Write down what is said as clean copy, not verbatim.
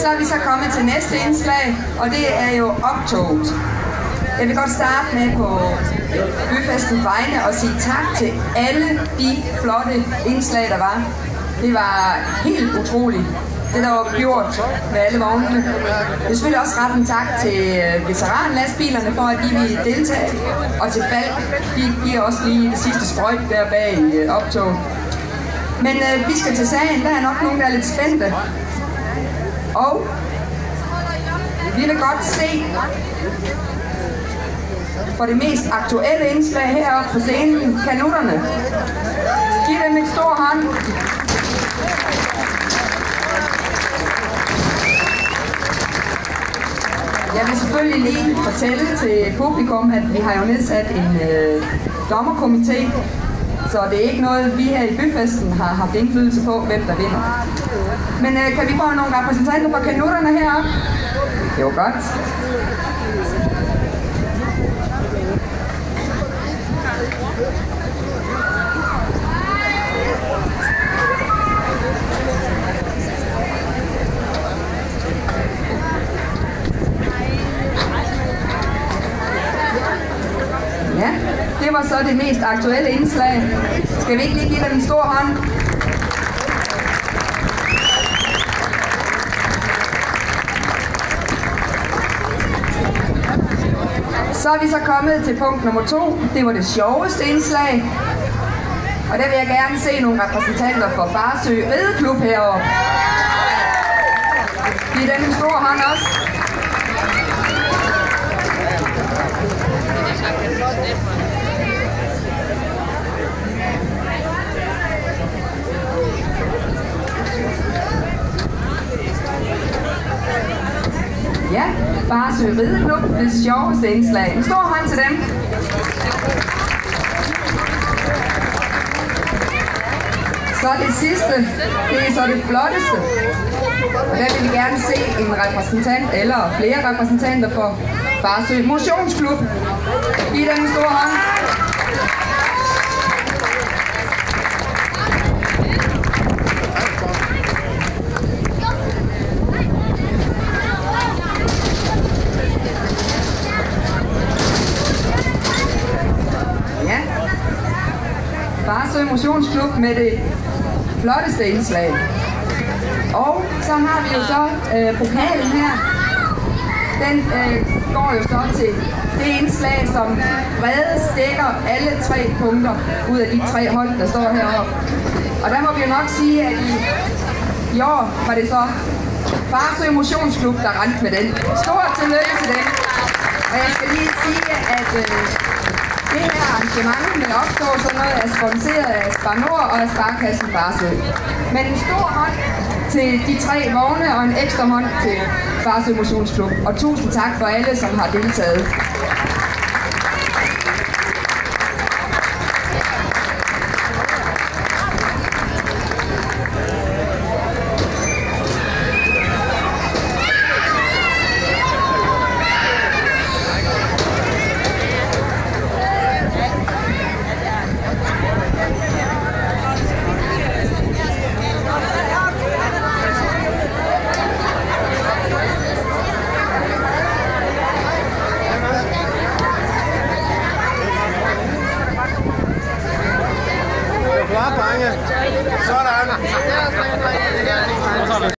Så er vi så kommet til næste indslag, og det er jo optoget. Jeg vil godt starte med på byfestens vegne og sige tak til alle de flotte indslag, der var. Det var helt utroligt, det der var gjort med alle vognene. Jeg vil selvfølgelig også rette en tak til veteranlastbilerne for, at de ville deltage. Og til Falk, de giver også lige det sidste sprøjt der bag i optoget. Men vi skal til sagen, der er nok nogen, der er lidt spændte. Og vi vil godt se for det mest aktuelle indslag heroppe på scenen, kanutterne. Giv dem et stor hånd. Jeg vil selvfølgelig lige fortælle til publikum, at vi har jo nedsat en dommerkomité, så det er ikke noget, vi her i byfesten har haft indflydelse på, hvem der vinder. Men kan vi få nogle repræsentanter for kanutterne heroppe? Det var godt. Ja, det var så det mest aktuelle indslag. Skal vi ikke lige give dem en stor hånd? Så er vi så kommet til punkt nummer 2. Det var det sjoveste indslag. Og der vil jeg gerne se nogle repræsentanter for Farsø Rideklub heroppe. Giv dem en stor hånd også. Ja, Farsø Rideklub, det sjoveste indslag. En stor hånd til dem. Så det sidste, det er så det flotteste. Og der vil vi gerne se en repræsentant, eller flere repræsentanter for Farsø Motionsklub. Giv dem en stor hånd. Farsø Motionsklub med det flotteste indslag. Og så har vi jo så pokalen her. Den går jo så til det indslag, som bredest dækker alle 3 punkter ud af de 3 hold, der står heroppe. Og der må vi jo nok sige, at i år var det så Farsø Motionsklub, der rendte med den. Stort tillykke til den. Og jeg skal lige sige, at det her arrangement med optog sådan noget er sponsoreret af Spar Nord og af Sparkassen Farsø. Men en stor hånd til de 3 vogne og en ekstra hånd til Farsø Motionsklub. Og tusind tak for alle, som har deltaget.